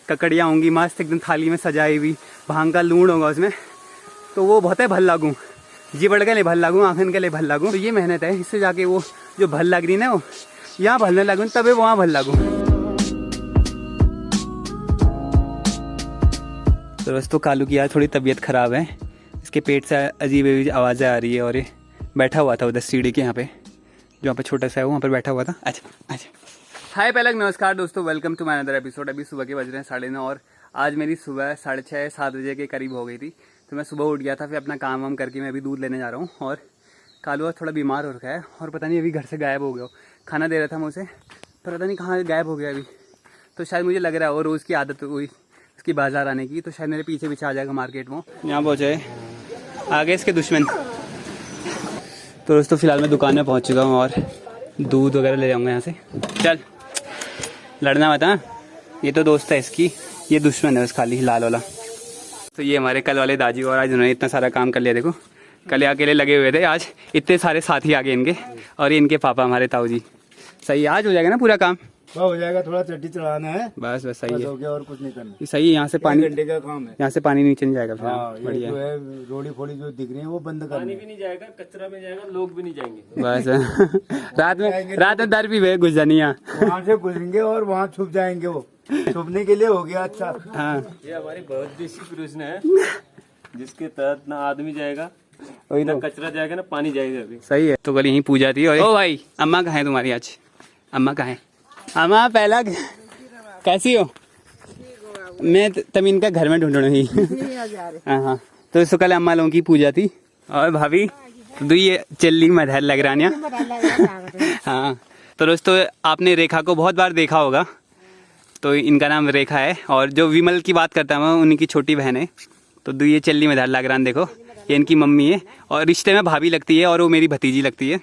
ककड़ियाँ होंगी मस्त एकदम थाली में सजाई हुई, भांग का लूण होगा उसमें, तो वो बहुत है भल लागू, जीवड़ के लिए भल लागू, आँखन के लिए भल लागू। तो ये मेहनत है, इससे जाके वो जो भल लग रही ना वो यहाँ भलने लगू तबे वहाँ भल लागू। तो दोस्तों कालू की यार थोड़ी तबीयत ख़राब है, इसके पेट से अजीब अजीब आवाज़ें आ रही है और ये बैठा हुआ था उधर सीढ़ी के यहाँ पे, जो यहाँ पे छोटा सा है वो वहाँ पर बैठा हुआ था। अच्छा अच्छा, हाय पहले नमस्कार दोस्तों, welcome to my another episode. अभी सुबह के बज रहे हैं 9:30 और आज मेरी सुबह 6:30-7 बजे के करीब हो गई थी। तो मैं सुबह उठ गया था, फिर अपना काम वाम करके मैं अभी दूध लेने जा रहा हूँ। और कालू थोड़ा बीमार हो रखा है और पता नहीं अभी घर से गायब हो गया, खाना दे रहा था मुझे पर पता नहीं कहाँ गायब हो गया अभी। तो शायद मुझे लग रहा है और रोज़ की आदत हुई उसकी बाज़ार आने की, तो शायद मेरे पीछे पीछे आ जाएगा मार्केट में। यहाँ पहुँचे आगे इसके दुश्मन। तो दोस्तों फिलहाल मैं दुकान में पहुँच चुका हूँ और दूध वगैरह ले जाऊँगा यहाँ से। चल लड़ना मत, हाँ ये तो दोस्त है इसकी, ये दुश्मन है बस खाली लाल वाला। तो ये हमारे कल वाले दादी, और आज उन्होंने इतना सारा काम कर लिया। देखो कल अकेले लगे हुए थे, आज इतने सारे साथी आ गए इनके, और ये इनके पापा हमारे ताऊ जी। सही आज हो जाएगा ना पूरा काम? हो जाएगा, थोड़ा चट्टी चढ़ाना है बस बस सही है, और कुछ नहीं करना। सही है। यहाँ से पानी, घंटे का काम है, यहाँ से पानी नीचे नहीं जाएगा। बढ़िया है। रोड़ी फोड़ी जो दिख रही है वो बंद करनी, पानी भी नहीं जाएगा, कचरा में जाएगा, लोग भी नहीं जाएंगे बस रात में दर भी वे घुस जानी है, वहाँ से गुजरेंगे और वहाँ छुप जाएंगे। वो छुपने के लिए हो गया। अच्छा हाँ, ये हमारी बहुत देसी प्रश्न है जिसके तहत ना आदमी जाएगा, वही ना तो कचरा जाएगा, ना पानी जाएगा अभी। सही है। तो कल यहीं पूजा थी। और ओ भाई अम्मा कहाँ है तुम्हारी आज? अम्मा कहाँ है? अम्मा पहला कैसी हो? मैं तमीन का घर में ढूंढ रही। हाँ हाँ, तो इसको कल अम्मा लोगों की पूजा थी। और भाभी तो ये चल्ली मधर लग रहा है। हाँ तो दोस्तों आपने रेखा को बहुत बार देखा होगा, तो इनका नाम रेखा है, और जो विमल की बात करता हूँ उन्हीं की छोटी बहन है। तो ये चल्ली मधर लग रहा है, देखो ये इनकी मम्मी है, और रिश्ते में भाभी लगती है और वो मेरी भतीजी लगती है।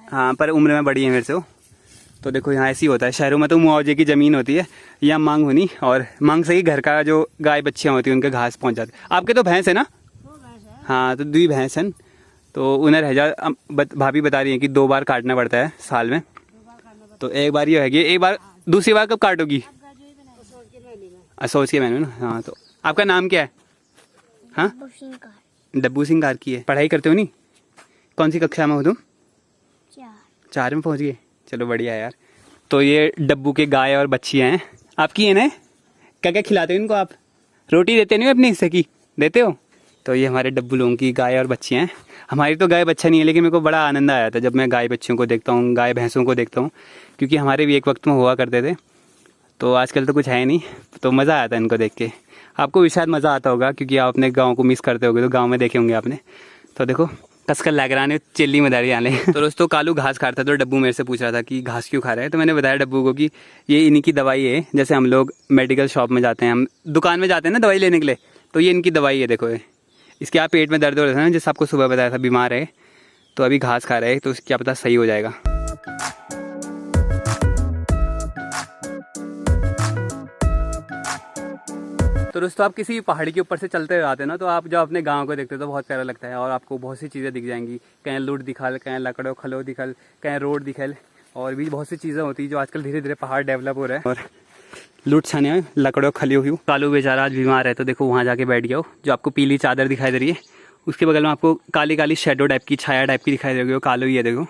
हाँ पर उम्र में बड़ी है मेरे से वो। तो देखो यहाँ ऐसे ही होता है, शहरों में तो मुआवजे की ज़मीन होती है, यहाँ मांग होनी, और मांग से ही घर का जो गाय बच्चियाँ होती हैं उनके घास पहुँच जाते। आपके तो भैंस है ना? हाँ तो 2 भैंस हैं, तो उन्हें रह जा। भाभी बता रही हैं कि 2 बार काटना पड़ता है साल में। तो एक बार ये होगी, एक बार, दूसरी बार कब काटोगी? सोच के मैंने ना। हाँ तो आपका नाम क्या है? हाँ डब्बू सिंह कार की है। पढ़ाई करते हो नहीं? कौन सी कक्षा में हो तुम? 4 में पहुँच गए, चलो बढ़िया है यार। तो ये डब्बू के गाय और बच्चियाँ हैं आपकी है ना? क्या क्या खिलाते हो इनको आप? रोटी देते नहीं हो अपने हिस्से की? देते हो? तो ये हमारे डब्बू लोगों की गाय और बच्चियाँ हैं। हमारी तो गाय बच्चा नहीं है, लेकिन मेरे को बड़ा आनंद आया था जब मैं गाय बच्चियों को देखता हूँ, गाय भैंसों को देखता हूँ, क्योंकि हमारे भी एक वक्त में हुआ करते थे। तो आजकल तो कुछ है नहीं, तो मज़ा आया था इनको देख के। आपको भी शायद मज़ा आता होगा क्योंकि आप अपने गाँव को मिस करते होगे, तो गाँव में देखे होंगे आपने। तो देखो कसकर लग रहा है चिल्ली मदारी आने। तो दोस्तों कालू घास खा रहा था, तो डब्बू मेरे से पूछ रहा था कि घास क्यों खा रहा है। तो मैंने बताया डब्बू को कि ये इन्हीं की दवाई है। जैसे हम लोग मेडिकल शॉप में जाते हैं, हम दुकान में जाते हैं ना दवाई लेने के लिए, तो ये इनकी दवाई है। देखो ये इसके आप पेट में दर्द हो रहा था ना, जैसे आपको सुबह बताया था बीमार है, तो अभी घास खा रहे हैं, तो क्या पता सही हो जाएगा। तो दोस्तों आप किसी भी पहाड़ी के ऊपर से चलते हुए आते हैं ना, तो आप जब अपने गांव को देखते हो तो बहुत प्यारा लगता है, और आपको बहुत सी चीज़ें दिख जाएंगी। कहीं लूट दिखल, कहीं लकड़ो खलो दिखल, कहीं रोड दिखल, और भी बहुत सी चीज़ें होती है जो आजकल धीरे धीरे पहाड़ डेवलप हो रहे हैं। और लूट छाने लकड़ो खली हुई। कालू बेचारा आज बीमार है, तो देखो वहाँ जाके बैठ गया हो। जो आपको पीली चादर दिखाई दे रही है, उसके बगल में आपको काली काली शेडो टाइप की, छाया टाइप की दिखाई दे रही है, कालू ही है देखो।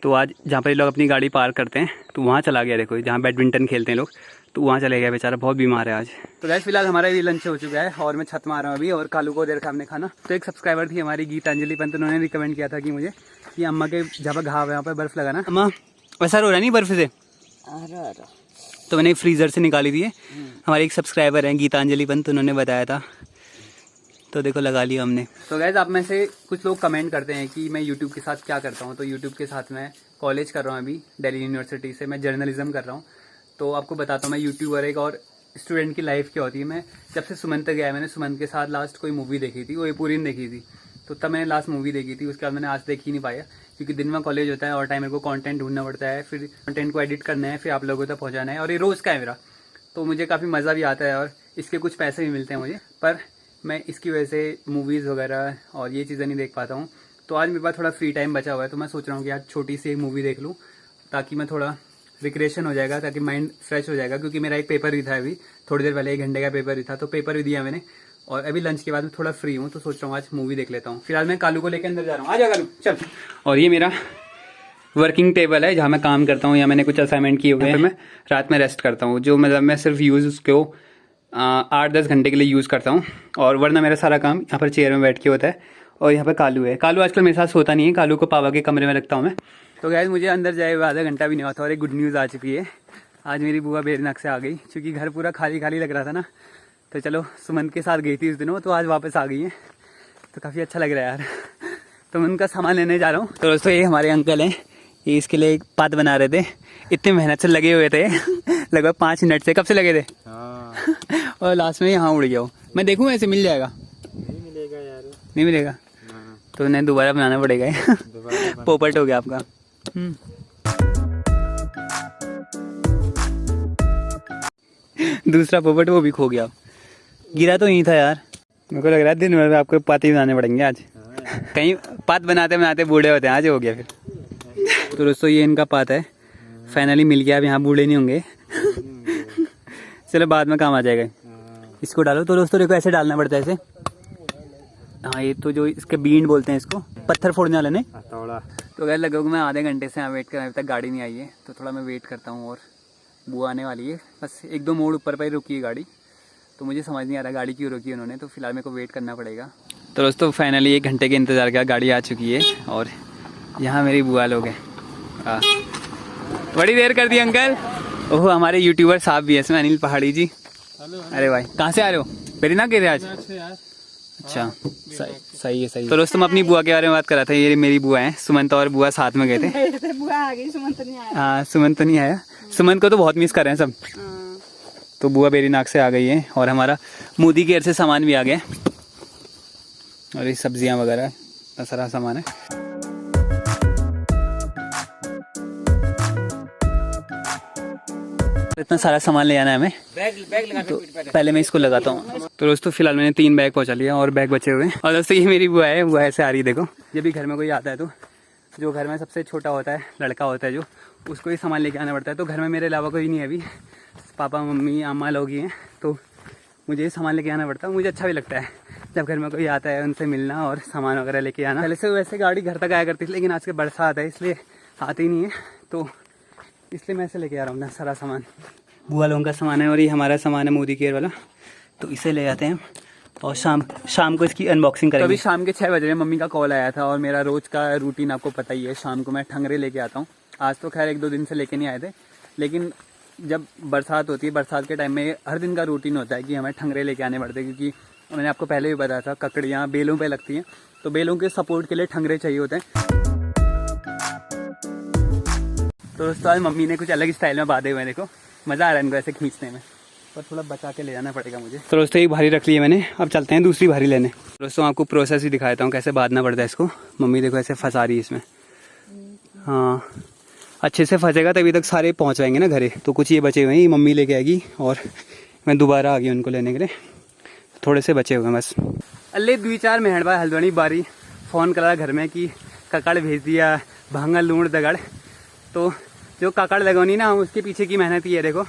तो आज जहाँ पर लोग अपनी गाड़ी पार्क करते हैं, तो वहाँ चला गया। देखो जहाँ बैडमिंटन खेलते हैं लोग, तो वहाँ चले गया बेचारा, बहुत बीमार है आज। तो गाइस फिलहाल हमारा भी लंच हो चुका है और मैं छत में आ रहा हूँ अभी, और कालू को दे रखा हमने खाना। तो एक सब्सक्राइबर थी हमारी गीतांजलि पंत, उन्होंने रिकमेंड किया था कि मुझे कि अम्मा के जहाँ पर घाव है वहाँ पर बर्फ़ लगाना। अम्मा वैसा हो रहा नहीं बर्फ़ से? तो मैंने फ्रीज़र से निकाली थी। हमारी एक सब्सक्राइबर हैं गीतांजलि पंत, उन्होंने बताया था, तो देखो लगा लिया हमने। तो गाइस आप में से कुछ लोग कमेंट करते हैं कि मैं यूट्यूब के साथ क्या करता हूँ। तो यूट्यूब के साथ मैं कॉलेज कर रहा हूँ अभी, दिल्ली यूनिवर्सिटी से मैं जर्नलिज्म कर रहा हूँ। तो आपको बताता हूँ मैं यूट्यूबर एक, और स्टूडेंट की लाइफ क्या होती है। मैं जब से सुमंत तक गया, मैंने सुमंत के साथ लास्ट कोई मूवी देखी थी, वो ये पूरी देखी थी। तो तब मैंने लास्ट मूवी देखी थी, उसके बाद मैंने आज देख ही नहीं पाया, क्योंकि दिन में कॉलेज होता है और टाइम मेरे को कंटेंट ढूंढना पड़ता है, फिर कंटेंट को एडिट करना है, फिर आप लोगों तक पहुँचाना है, और ये रोज़ का है मेरा। तो मुझे काफ़ी मज़ा भी आता है और इसके कुछ पैसे भी मिलते हैं मुझे, पर मैं इसकी वजह से मूवीज़ वगैरह और ये चीज़ें नहीं देख पाता हूँ। तो आज मेरे पास थोड़ा फ्री टाइम बचा हुआ है, तो मैं सोच रहा हूँ कि आज छोटी सी एक मूवी देख लूँ, ताकि मैं थोड़ा रिक्रिएशन हो जाएगा, ताकि माइंड फ्रेश हो जाएगा। क्योंकि मेरा एक पेपर भी था अभी थोड़ी देर पहले, 1 घंटे का पेपर भी था, तो पेपर भी दिया मैंने। और अभी लंच के बाद में थोड़ा फ्री हूँ, तो सोच रहा हूँ आज मूवी देख लेता हूँ। फिलहाल मैं कालू को लेकर अंदर जा रहा हूँ। आ जा कालू, चल। और ये मेरा वर्किंग टेबल है जहाँ मैं काम करता हूँ, या मैंने कुछ असाइनमेंट किए हुए हैं। मैं रात में रेस्ट करता हूँ, जो मतलब मैं सिर्फ यूज़ उसको 8-10 घंटे के लिए यूज़ करता हूँ, और वरना मेरा सारा काम यहाँ पर चेयर में बैठ के होता है। और यहाँ पर कालू है। कालू आजकल मेरे साथ सोता नहीं है, कालू को पापा के कमरे में रखता हूँ मैं। तो गाइस मुझे अंदर जाए हुए आधा घंटा भी नहीं हुआ था और एक गुड न्यूज़ आ चुकी है। आज मेरी बुआ बेरनक से आ गई, क्योंकि घर पूरा खाली खाली लग रहा था ना। तो चलो, सुमंत के साथ गई थी उस दिनों, तो आज वापस आ गई है, तो काफ़ी अच्छा लग रहा है यार। तो मैं उनका सामान लेने जा रहा हूँ। तो दोस्तों ये हमारे अंकल हैं, ये इसके लिए एक पात बना रहे थे। इतनी मेहनत से लगे हुए थे लगभग 5 मिनट से। कब से लगे थे? और लास्ट में यहाँ उड़ गया हो। मैं देखूँ ऐसे मिल जाएगा? नहीं मिलेगा यार, नहीं मिलेगा तो उन्हें दोबारा बनाना पड़ेगा। पोपट हो गया आपका। दूसरा पोपट वो भी खो गया, गिरा तो यही था यार। मेरे को लग रहा है दिन भर आपको पात ही बनाने पड़ेंगे आज। कहीं पात बनाते बनाते बूढ़े होते हैं, आज हो गया फिर। तो दोस्तों ये इनका पात है, फाइनली मिल गया। अब यहाँ बूढ़े नहीं होंगे। चलो बाद में काम आ जाएगा। इसको डालो। तो दोस्तों देखो ऐसे डालना पड़ता है ऐसे। हाँ ये तो जो इसके बीन बोलते हैं इसको, पत्थर फोड़ने वाले ने। तो गैर लगभग मैं आधे घंटे से यहाँ वेट कर रहा हूँ, अभी तक गाड़ी नहीं आई है। तो थोड़ा मैं वेट करता हूँ, और बुआ आने वाली है। बस 1-2 मोड़ ऊपर पर ही रुकी है गाड़ी। तो मुझे समझ नहीं आ रहा गाड़ी क्यों रोकी उन्होंने। तो फिलहाल मेरे को वेट करना पड़ेगा। तो दोस्तों फाइनली 1 घंटे के इंतज़ार का गाड़ी आ चुकी है, और यहाँ मेरी बुआ लोग हैं। बड़ी देर कर दी अंकल। ओह हमारे यूट्यूबर साहब भी है इसमें, अनिल पहाड़ी जी। अरे भाई कहाँ से आ रहे हो? बेरीनाक गए थे आज? अच्छा सही है। तो दोस्तों मैं अपनी बुआ के बारे में बात कर रहा था। ये मेरी बुआ है, सुमंत और बुआ साथ में गए थे। बुआ आ गई, सुमंत नहीं आया। हाँ सुमंत तो नहीं आया। सुमंत को तो बहुत मिस कर रहे हैं सब। तो बुआ बेरीनाक से आ गई है, और हमारा मोदी केयर से सामान भी आ गया, और ये सब्जियां वगैरह सारा सामान है। इतना सारा सामान ले आना है हमें। बैग तो पहले मैं इसको लगाता हूँ। तो दोस्तों फिलहाल मैंने 3 बैग पहुँचा लिया, और बैग बचे हुए हैं। और दोस्तों ये मेरी बुआ है, बुआ ऐसे आ रही है देखो। जब भी घर में कोई आता है, तो जो घर में सबसे छोटा होता है, लड़का होता है जो, उसको ही सामान लेके आना पड़ता है। तो घर में मेरे अलावा कोई नहीं है अभी, पापा मम्मी अम्मा लोग ही हैं। तो मुझे ये सामान लेके आना पड़ता है। मुझे अच्छा भी लगता है जब घर में कोई आता है उनसे मिलना और सामान वगैरह लेके आना। पहले से वैसे गाड़ी घर तक आया करती थी, लेकिन आज के बरसात है इसलिए आती नहीं है। तो इसलिए मैं ऐसे लेके आ रहा हूँ ना सारा सामान। बुआ लोगों का सामान है, और ये हमारा सामान है मोदी केयर वाला। तो इसे ले जाते हैं, और शाम को इसकी अनबॉक्सिंग करेंगे। तो अभी शाम के 6 बज रहे हैं, मम्मी का कॉल आया था। और मेरा रोज़ का रूटीन आपको पता ही है, शाम को मैं ठंगरे लेके आता हूँ। आज तो खैर 1-2 दिन से लेके नहीं आए थे, लेकिन जब बरसात होती है, बरसात के टाइम में हर दिन का रूटीन होता है कि हमें ठंगरे लेके आने पड़ते हैं। क्योंकि उन्होंने आपको पहले भी बताया था, ककड़ियाँ बेलों पे लगती हैं, तो बेलों के सपोर्ट के लिए ठंगरे चाहिए होते हैं। तो दोस्तों आज मम्मी ने कुछ अलग स्टाइल में बांधे हुए हैं, देखो मज़ा आ रहा है इनको ऐसे खींचने में, पर थोड़ा बचा के ले जाना पड़ेगा मुझे। तो दोस्तों एक भारी रख ली है मैंने, अब चलते हैं दूसरी भारी लेने। दोस्तों आपको प्रोसेस ही दिखाता हूँ कैसे बांधना पड़ता है इसको। मम्मी देखो ऐसे फंसा रही है इसमें। हाँ अच्छे से फंसेगा तभी तक सारे पहुँच जाएंगे ना घरे। तो कुछ ये बचे हुए हैं, ये मम्मी लेके आएगी, और मैं दोबारा आ गई उनको लेने के लिए। थोड़े से बचे हुए हैं बस। अल्ले 2-4 मेहरबा हल्द्वानी बारी फ़ोन करा घर में कि ककड़ भेज दिया, भांगल लूण दगड़। तो जो ककड़ लगवानी ना, उसके पीछे की मेहनत ही है। देखो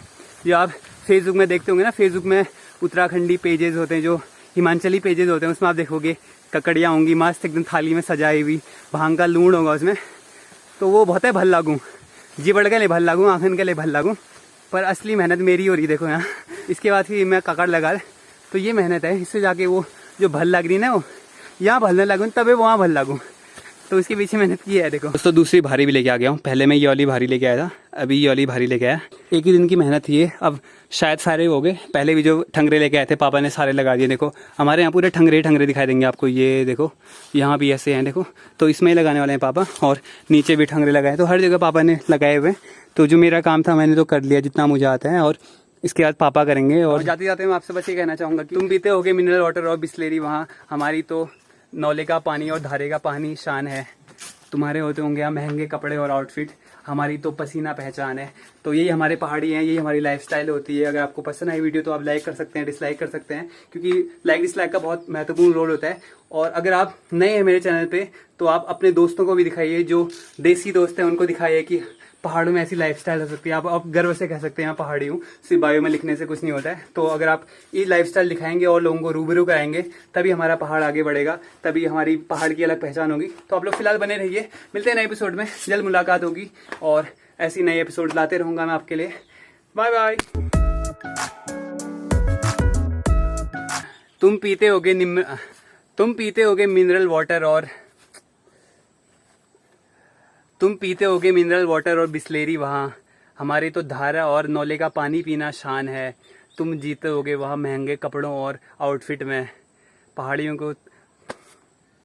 जो आप फेसबुक में देखते होंगे ना, फेसबुक में उत्तराखंडी पेजेस होते हैं, जो हिमाचली पेजेस होते हैं, उसमें आप देखोगे ककड़ियाँ होंगी मस्त एकदम थाली में सजाई हुई, भांग का लूण होगा उसमें। तो वो बहुत है भल लागू, जी बढ़ के ले भल लागू, आँखन के ले भल लागू, पर असली मेहनत मेरी हो रही देखो यहाँ। इसके बाद फिर मैं ककड़ लगा, तो ये मेहनत है। इससे जाके वो जो भल लग रही ना, वो यहाँ भलने लगूँ तबे वहाँ भल लागू। तो उसके पीछे मेहनत की है देखो। दोस्तों दूसरी भारी भी लेके आ गया हूँ। पहले मैं ये वाली भारी लेके आया था, अभी ये वाली भारी लेके आया। एक ही दिन की मेहनत थी ये, अब शायद सारे हो गए। पहले भी जो ठंगरे लेके आए थे पापा ने सारे लगा दिए। देखो हमारे यहाँ पूरे ठंगरे दिखाई देंगे आपको। ये देखो यहाँ भी ऐसे हैं देखो, तो इसमें ही लगाने वाले हैं पापा, और नीचे भी ठंगरे लगाए। तो हर जगह पापा ने लगाए हुए। तो जो मेरा काम था मैंने तो कर लिया जितना मुझे आता है, और इसके बाद पापा करेंगे। और जाते जाते मैं आपसे बस ये कहना चाहूँगा कि तुम पीते होगे मिनरल वाटर और बिस्लेरी, वहाँ हमारी तो नौले का पानी और धारे का पानी शान है। तुम्हारे होते होंगे यहाँ महंगे कपड़े और आउटफिट, हमारी तो पसीना पहचान है। तो यही हमारे पहाड़ी हैं, यही हमारी लाइफस्टाइल होती है। अगर आपको पसंद आई वीडियो तो आप लाइक कर सकते हैं, डिसलाइक कर सकते हैं, क्योंकि लाइक डिसलाइक का बहुत महत्वपूर्ण रोल होता है। और अगर आप नए हैं मेरे चैनल पे, तो आप अपने दोस्तों को भी दिखाइए, जो देसी दोस्त हैं उनको दिखाइए कि पहाड़ों में ऐसी लाइफस्टाइल हो सकती है। आप गर्व से कह सकते हैं मैं पहाड़ी हूँ, सिर्फ बायो में लिखने से कुछ नहीं होता है। तो अगर आप ये लाइफस्टाइल दिखाएंगे और लोगों को रूबरू कराएंगे, तभी हमारा पहाड़ आगे बढ़ेगा, तभी हमारी पहाड़ की अलग पहचान होगी। तो आप लोग फिलहाल बने रहिए, मिलते हैं नए एपिसोड में, जल्द मुलाकात होगी और ऐसी नए एपिसोड लाते रहूँगा मैं आपके लिए। Bye bye. तुम पीते होगे मिनरल वाटर और बिस्लेरी वहाँ, हमारी तो धारा और नौले का पानी पीना शान है। तुम जीते होगे वहाँ महंगे कपड़ों और आउटफिट में। पहाड़ियों को